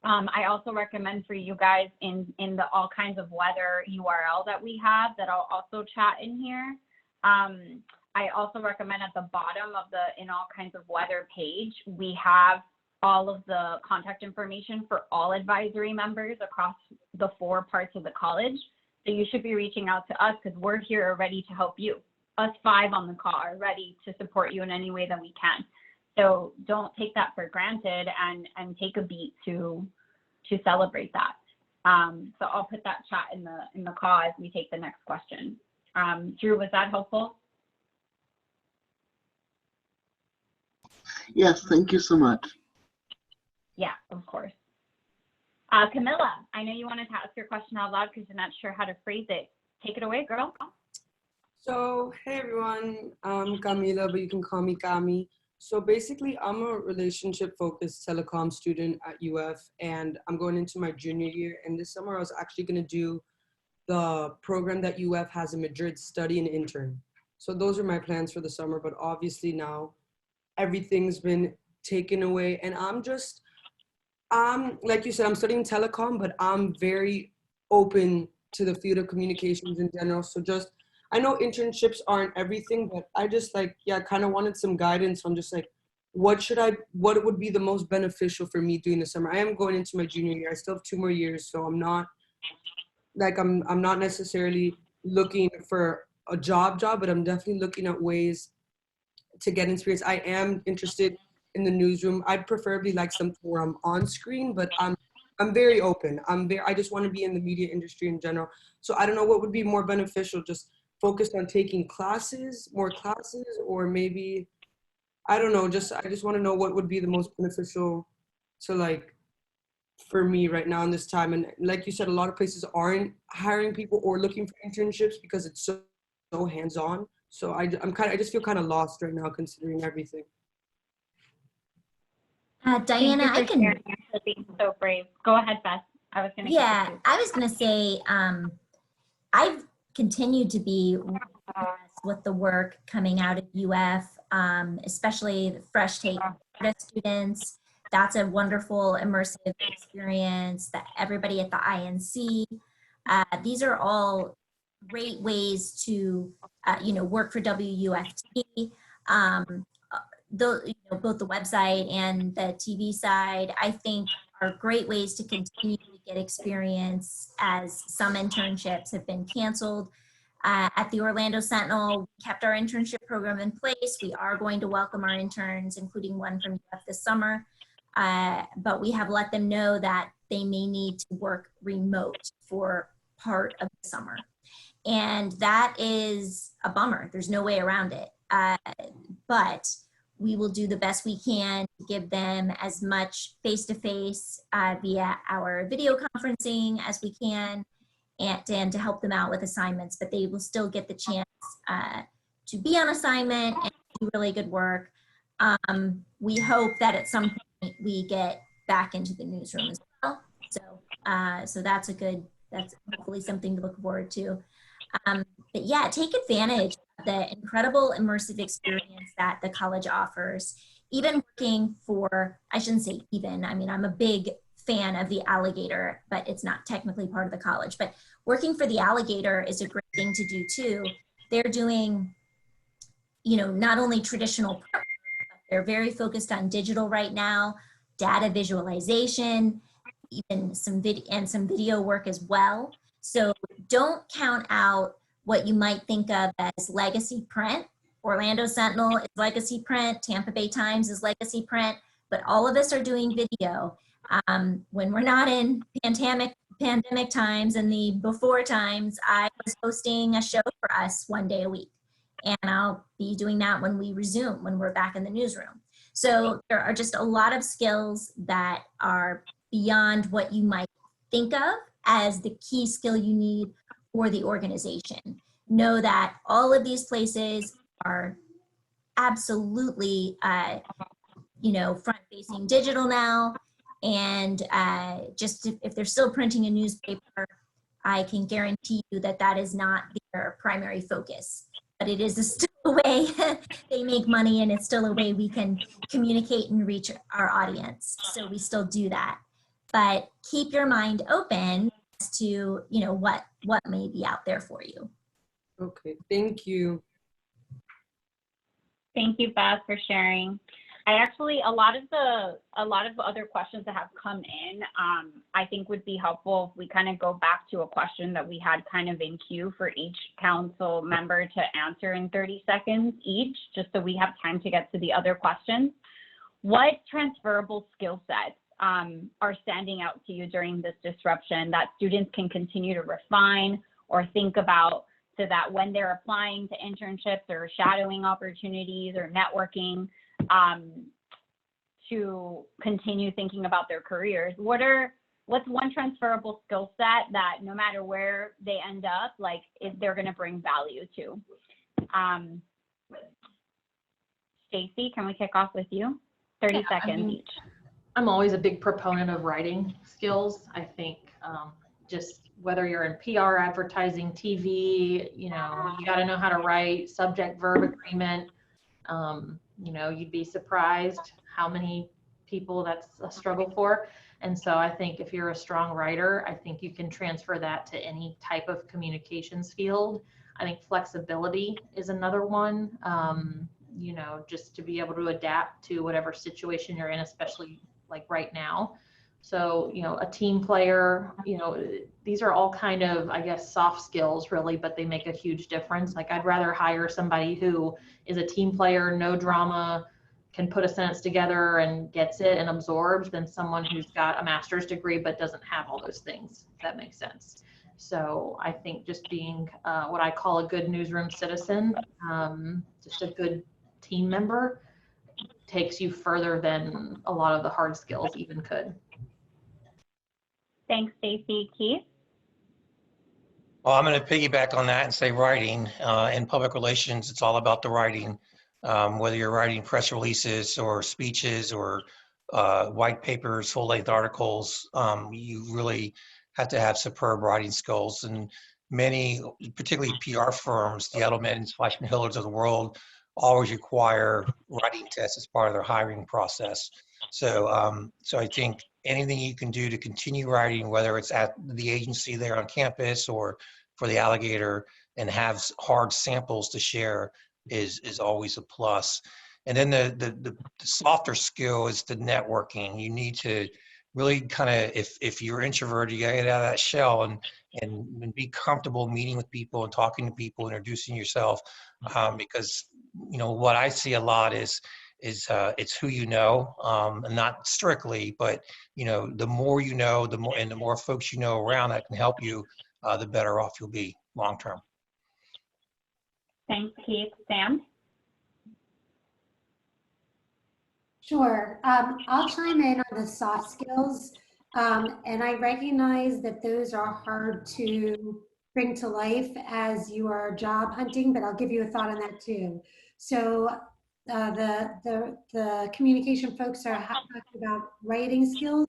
I also recommend for you guys in the all kinds of weather URL that we have, that I'll also chat in here. I also recommend at the bottom of the in all kinds of weather page, we have all of the contact information for all advisory members across the 4 parts of the college. So you should be reaching out to us, because we're here ready to help you. Us 5 on the call are ready to support you in any way that we can. So don't take that for granted, and take a beat to celebrate that. So I'll put that chat in the call as we take the next question. Drew, was that helpful? Yes, thank you so much. Yeah, of course. Camilla, I know you wanted to ask your question out loud because you're not sure how to phrase it. Take it away, girl. So, hey everyone, I'm Camila, but you can call me Cami. So basically, I'm a relationship-focused telecom student at UF, and I'm going into my junior year. And this summer, I was actually going to do the program that UF has in Madrid, study and intern. So those are my plans for the summer, but obviously now everything's been taken away. And like you said, I'm studying telecom, but I'm very open to the field of communications in general. So I know internships aren't everything, but I just kind of wanted some guidance on just what would be the most beneficial for me during the summer. I am going into my junior year. I still have 2 more years, so I'm not necessarily looking for a job, but I'm definitely looking at ways to get experience. I am interested in the newsroom. I'd preferably like something where I'm on screen, but I'm very open. I just want to be in the media industry in general. So I don't know what would be more beneficial, just focused on taking more classes, or maybe, I don't know, I just want to know what would be the most beneficial to for me right now in this time. And like you said, a lot of places aren't hiring people or looking for internships because it's so hands-on. So I just feel kind of lost right now considering everything. Dayana, I can. For being so brave. Go ahead, Beth. I was gonna. Yeah, I was gonna say, I've continued to be impressed with the work coming out of UF, especially the fresh take students. That's a wonderful immersive experience. That everybody at the INC. These are all great ways to, work for WUFT. Both the website and the TV side, I think, are great ways to continue to get experience, as some internships have been canceled. At the Orlando Sentinel, we kept our internship program in place. We are going to welcome our interns, including one from UF this summer. But we have let them know that they may need to work remote for part of the summer. And that is a bummer. There's no way around it. But we will do the best we can to give them as much face-to-face via our video conferencing as we can, and to help them out with assignments. But they will still get the chance to be on assignment and do really good work. We hope that at some point we get back into the newsroom as well. So that's hopefully something to look forward to. But yeah, take advantage of the incredible immersive experience that the college offers. Even working for, I shouldn't say even, I mean, I'm a big fan of the Alligator, but it's not technically part of the college. But working for the Alligator is a great thing to do too. They're doing, not only traditional prep, but they're very focused on digital right now, data visualization, even some video work as well. So don't count out what you might think of as legacy print. Orlando Sentinel is legacy print, Tampa Bay Times is legacy print, but all of us are doing video. When we're not in pandemic times and the before times, I was hosting a show for us one day a week. And I'll be doing that when we resume, when we're back in the newsroom. So there are just a lot of skills that are beyond what you might think of as the key skill you need for the organization. Know that all of these places are absolutely, front-facing digital now. And if they're still printing a newspaper, I can guarantee you that is not their primary focus. But it is still a way they make money, and it's still a way we can communicate and reach our audience. So we still do that. But keep your mind open as to, what may be out there for you. Okay, thank you. Thank you, Beth, for sharing. I actually, a lot of other questions that have come in, I think would be helpful if we kind of go back to a question that we had kind of in queue for each council member to answer in 30 seconds each, just so we have time to get to the other questions. What transferable skill sets are standing out to you during this disruption that students can continue to refine or think about, so that when they're applying to internships or shadowing opportunities or networking, to continue thinking about their careers? What's one transferable skill set that no matter where they end up, they're going to bring value to? Stacey, can we kick off with you? 30 seconds each. I'm always a big proponent of writing skills. I think just whether you're in PR, advertising, TV, you got to know how to write, subject verb agreement. You'd be surprised how many people that's a struggle for. And so I think if you're a strong writer, I think you can transfer that to any type of communications field. I think flexibility is another one, just to be able to adapt to whatever situation you're in, especially like right now. So, a team player, these are all kind of, I guess, soft skills really, but they make a huge difference. Like, I'd rather hire somebody who is a team player, no drama, can put a sentence together and gets it and absorbs, than someone who's got a master's degree but doesn't have all those things, if that makes sense. So I think just being what I call a good newsroom citizen, just a good team member, takes you further than a lot of the hard skills even could. Thanks, Stacey. Keith? Well, I'm going to piggyback on that and say writing. In public relations, it's all about the writing. Whether you're writing press releases or speeches or white papers, full-length articles, you really have to have superb writing skills. And many, particularly PR firms, the Edelmans, Fleishman Hillards of the world, always require writing tests as part of their hiring process. So, so I think anything you can do to continue writing, whether it's at the agency there on campus or for the alligator, and have hard samples to share is always a plus. And then the softer skill is the networking. You need to really kind of, if you're introverted, you gotta get out of that shell and be comfortable meeting with people and talking to people, introducing yourself, because you know what I see a lot is it's who you know, and not strictly, but you know, the more you know, the more folks you know around that can help you, the better off you'll be long term. Thanks, Keith. Sam? Sure. I'll chime in on the soft skills. And I recognize that those are hard to bring to life as you are job hunting, but I'll give you a thought on that too. So the communication folks are talking about writing skills.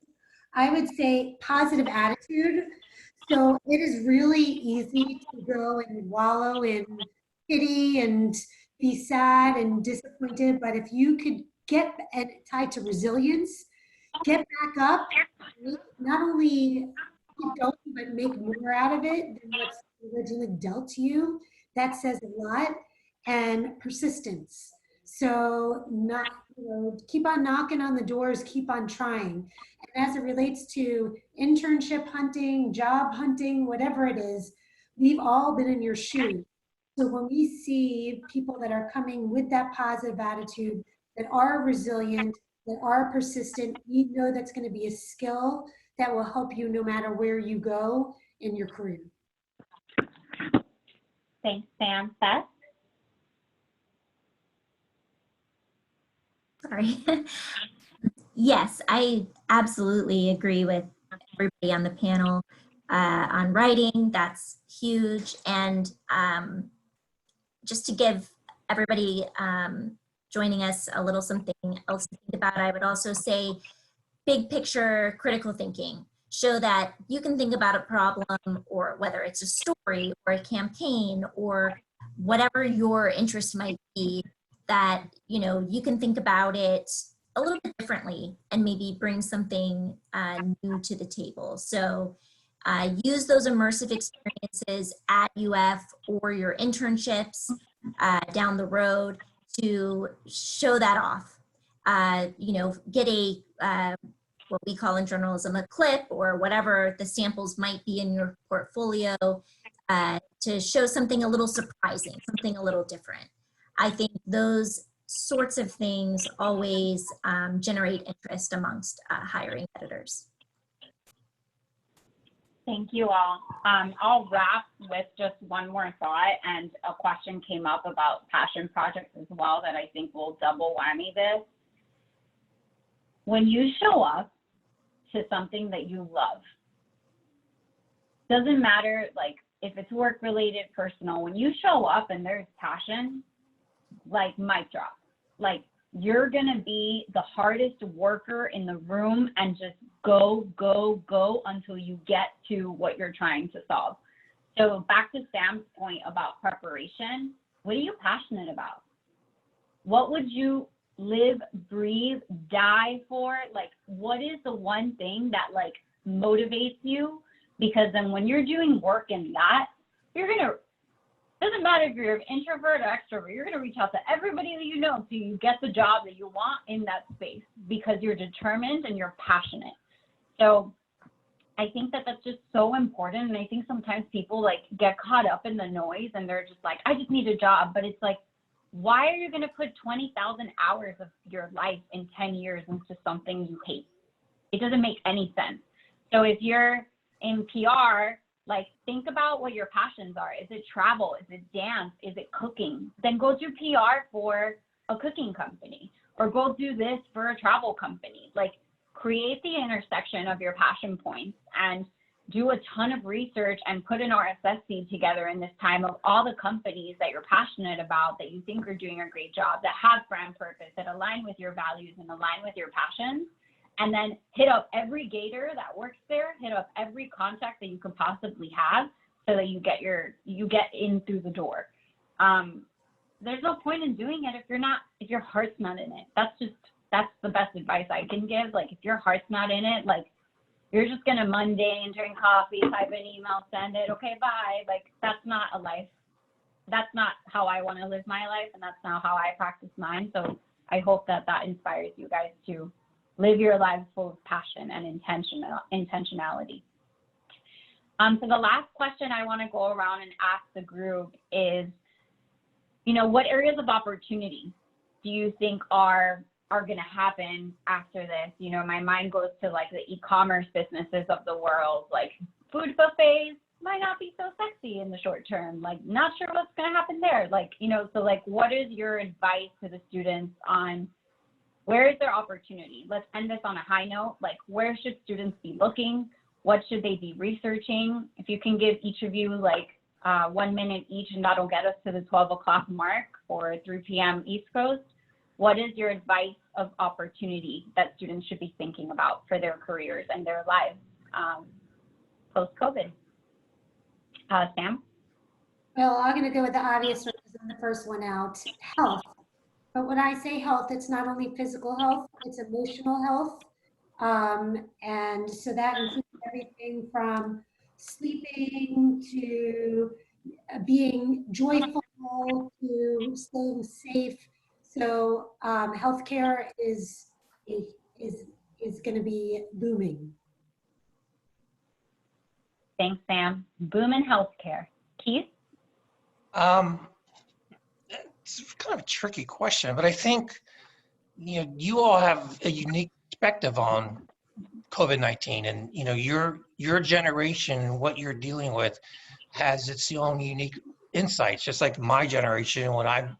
I would say positive attitude. So it is really easy to go and wallow in pity and be sad and disappointed, but if you could get tied to resilience, get back up, not only keep going, but make more out of it than what's originally dealt to you, that says a lot. And persistence. So not, keep on knocking on the doors, keep on trying. And as it relates to internship hunting, job hunting, whatever it is, we've all been in your shoes. So when we see people that are coming with that positive attitude, that are resilient, that are persistent, we know that's going to be a skill that will help you no matter where you go in your career. Thanks, Sam. Beth? Sorry. Yes, I absolutely agree with everybody on the panel on writing. That's huge. And just to give everybody joining us a little something else to think about, I would also say big picture critical thinking. Show that you can think about a problem, or whether it's a story or a campaign or whatever your interest might be, that you can think about it a little bit differently and maybe bring something new to the table. So use those immersive experiences at UF or your internships down the road to show that off. Get a what we call in journalism a clip, or whatever the samples might be in your portfolio, to show something a little surprising, something a little different. I think those sorts of things always generate interest amongst hiring editors. Thank you all. I'll wrap with just one more thought, and a question came up about passion projects as well that I think will double whammy this. When you show up to something that you love, doesn't matter like if it's work related, personal, when you show up and there's passion, like mic drop, like you're gonna be the hardest worker in the room and just go until you get to what you're trying to solve. So back to Sam's point about preparation, what are you passionate about? What would you live, breathe, die for? Like, what is the one thing that like motivates you? Because then when you're doing work in that, you're gonna, doesn't matter if you're an introvert or extrovert, you're gonna reach out to everybody that you know until you get the job that you want in that space, because you're determined and you're passionate. So I think that that's just so important. And I think sometimes people like get caught up in the noise and they're just like, I just need a job. But it's like, why are you gonna put 20,000 hours of your life in 10 years into something you hate? It doesn't make any sense. So if you're in PR, like think about what your passions are. Is it travel? Is it dance? Is it cooking? Then go do PR for a cooking company, or go do this for a travel company. Like create the intersection of your passion points and do a ton of research and put an RSS feed together in this time of all the companies that you're passionate about, that you think are doing a great job, that have brand purpose, that align with your values and align with your passions. And then hit up every gator that works there, hit up every contact that you could possibly have so that you get in through the door. There's no point in doing it if your heart's not in it. That's the best advice I can give. Like, if your heart's not in it, like, you're just gonna mundane, drink coffee, type an email, send it, okay, bye. Like, that's not a life. That's not how I want to live my life, and that's not how I practice mine. So I hope that inspires you guys to live your lives full of passion and intentionality. So the last question I want to go around and ask the group is, what areas of opportunity do you think are going to happen after this? My mind goes to like the e-commerce businesses of the world, like food buffets might not be so sexy in the short term, like not sure what's going to happen there. Like, so like, what is your advice to the students on where is their opportunity? Let's end this on a high note. Like, where should students be looking? What should they be researching? If you can give each of you like 1 minute each, and that'll get us to the 12 o'clock mark or 3 p.m. East Coast. What is your advice of opportunity that students should be thinking about for their careers and their lives post-COVID? Sam? Well, I'm going to go with the obvious one because I'm the first one out. Health. But when I say health, it's not only physical health, it's emotional health. And so that includes everything from sleeping to being joyful to staying safe. So healthcare is going to be booming. Thanks, Sam. Boom in healthcare. Keith? It's kind of a tricky question, but I think you all have a unique perspective on COVID-19, and your generation and what you're dealing with has its own unique insights. Just like my generation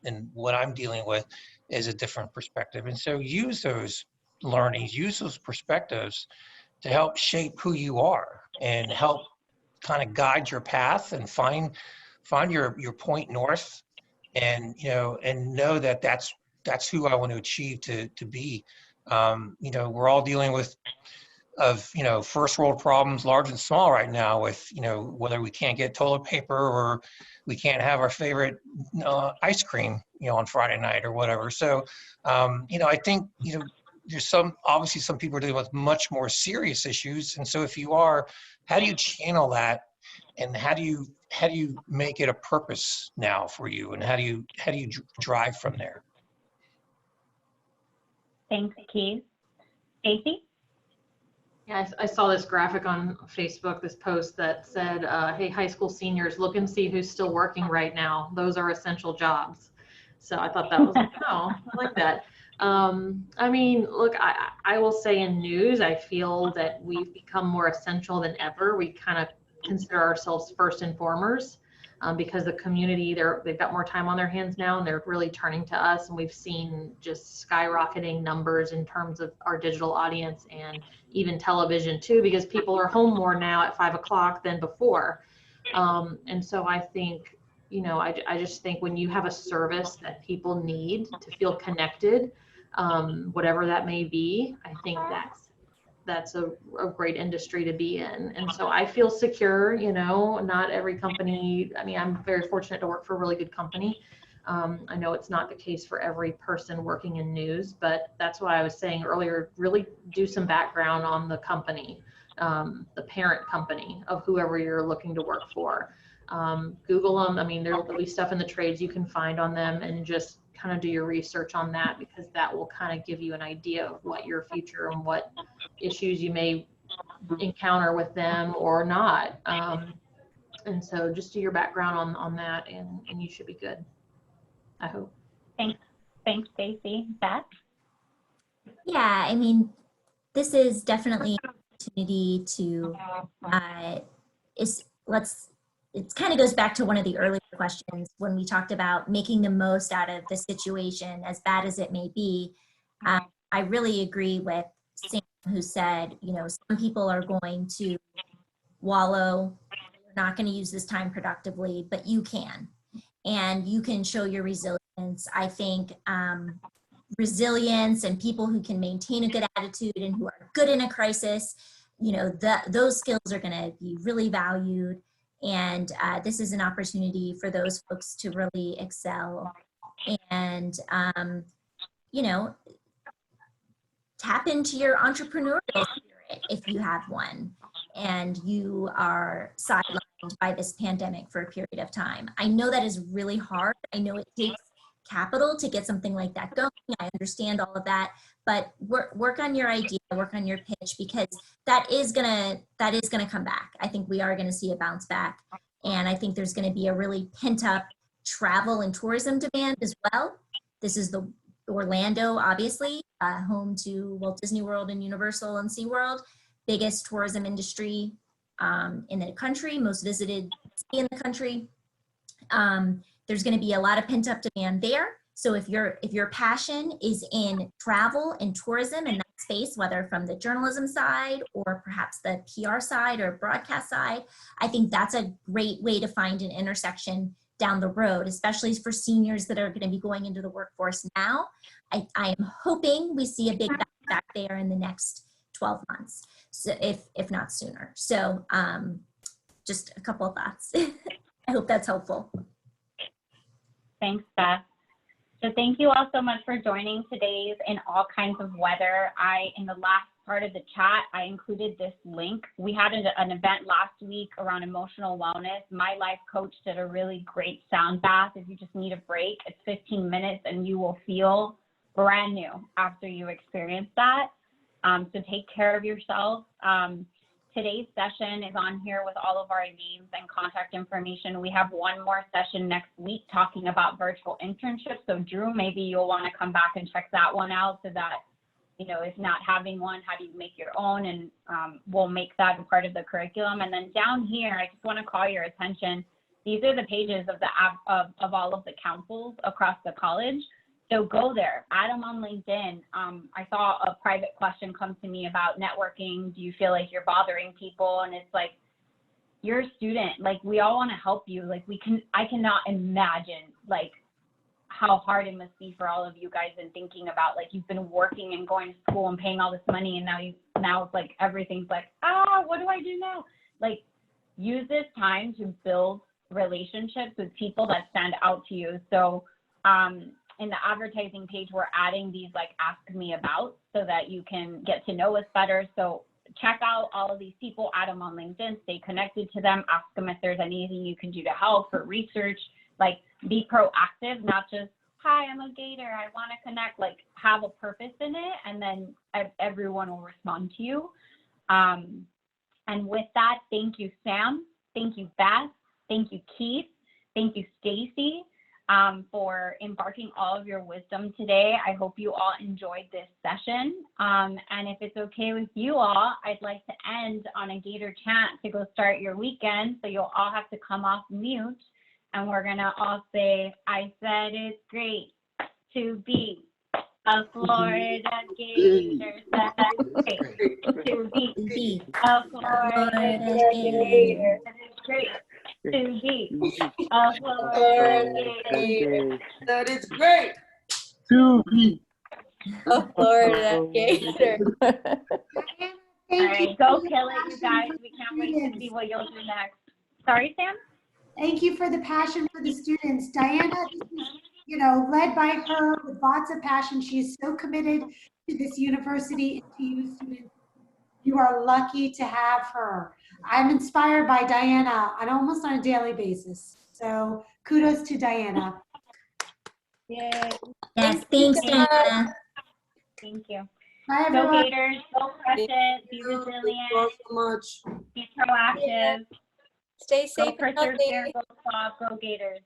and what I'm dealing with is a different perspective, and so use those learnings, use those perspectives to help shape who you are and help kind of guide your path and find your point north. And and know that that's who I want to achieve to be. We're all dealing with first world problems, large and small, right now. With whether we can't get toilet paper or we can't have our favorite ice cream, on Friday night or whatever. So, I think there's obviously some people are dealing with much more serious issues, and so if you are, how do you channel that? And how do you make it a purpose now for you? And how do you drive from there? Thanks, Keith. Stacey? Yeah, I saw this graphic on Facebook, this post that said, hey, high school seniors, look and see who's still working right now. Those are essential jobs. So I thought that was, I like that. I mean, look, I will say in news, I feel that we've become more essential than ever. We kind of consider ourselves first informers because the community, they've got more time on their hands now, and they're really turning to us. And we've seen just skyrocketing numbers in terms of our digital audience and even television too, because people are home more now at 5 o'clock than before. And so I think, I just think when you have a service that people need to feel connected, whatever that may be, I think that's a great industry to be in. And so I feel secure, not every company, I mean, I'm very fortunate to work for a really good company. I know it's not the case for every person working in news, but that's why I was saying earlier, really do some background on the company, the parent company of whoever you're looking to work for. Google them. I mean, there'll be stuff in the trades you can find on them, and just kind of do your research on that, because that will kind of give you an idea of what your future and what issues you may encounter with them or not. And so just do your background on that, and you should be good, I hope. Thanks, Stacey. Beth? Yeah, I mean, this is definitely an opportunity to, it kind of goes back to one of the earlier questions when we talked about making the most out of the situation, as bad as it may be. I really agree with Sam who said, you know, some people are going to wallow, you're not going to use this time productively, but you can. And you can show your resilience. I think resilience and people who can maintain a good attitude and who are good in a crisis, you know, those skills are going to be really valued. And this is an opportunity for those folks to really excel and, you know, tap into your entrepreneurial spirit if you have one and you are sidelined by this pandemic for a period of time. I know that is really hard. I know it takes capital to get something like that going. I understand all of that, but work on your idea, work on your pitch, because that is gonna come back. I think we are gonna see a bounce back, and I think there's gonna be a really pent up travel and tourism demand as well. This is the Orlando, obviously, home to Walt Disney World and Universal and SeaWorld, biggest tourism industry in the country, most visited city in the country. There's going to be a lot of pent-up demand there. So if your passion is in travel and tourism in that space, whether from the journalism side or perhaps the PR side or broadcast side, I think that's a great way to find an intersection down the road, especially for seniors that are going to be going into the workforce now. I am hoping we see a big bounce back there in the next 12 months, so if not sooner. So just a couple of thoughts. I hope that's helpful. Thanks, Beth. So thank you all so much for joining today's In All Kinds of Weather. In the last part of the chat, I included this link. We had an event last week around emotional wellness. My life coach did a really great sound bath. If you just need a break, it's 15 minutes and you will feel brand new after you experience that. So take care of yourself. Today's session is on here with all of our names and contact information. We have one more session next week talking about virtual internships. So Drew, maybe you'll want to come back and check that one out so that, you know, if not having one, how do you make your own? And we'll make that a part of the curriculum. And then down here, I just want to call your attention. These are the pages of the of all of the councils across the college. So go there, add them on LinkedIn. I saw a private question come to me about networking. Do you feel like you're bothering people? And it's like, you're a student, like we all want to help you. Like I cannot imagine like how hard it must be for all of you guys and thinking about like, you've been working and going to school and paying all this money. And now it's like, everything's like, what do I do now? Like use this time to build relationships with people that stand out to you. So, in the advertising page, we're adding these like ask me about so that you can get to know us better. So check out all of these people, add them on LinkedIn, stay connected to them, ask them if there's anything you can do to help for research, like be proactive, not just, hi, I'm a Gator, I want to connect, like have a purpose in it, and then everyone will respond to you. And with that, thank you, Sam. Thank you, Beth. Thank you, Keith. Thank you, Stacey. For embarking all of your wisdom today. I hope you all enjoyed this session. And if it's okay with you all, I'd like to end on a Gator chant to go start your weekend. So you'll all have to come off mute and we're gonna all say, I said it's great to be a Florida Gator. That's great to be a Florida Gator. It's great to be a Florida Gator. That is great to be a Florida Gator. All right, go kill it, you guys. We can't wait to see what you'll do next. Sorry, Sam? Thank you for the passion for the students. Dayana, you know, led by her with lots of passion. She is so committed to this university and to you students. You are lucky to have her. I'm inspired by Dayana almost on a daily basis. So kudos to Dayana. Yay. Yes, thanks, Dayana. Thank you. Bye, Go everyone. Gators, go crush it, be resilient, Thank you so much. be proactive, Stay go safe and healthy. persevere, go stop, go Gators.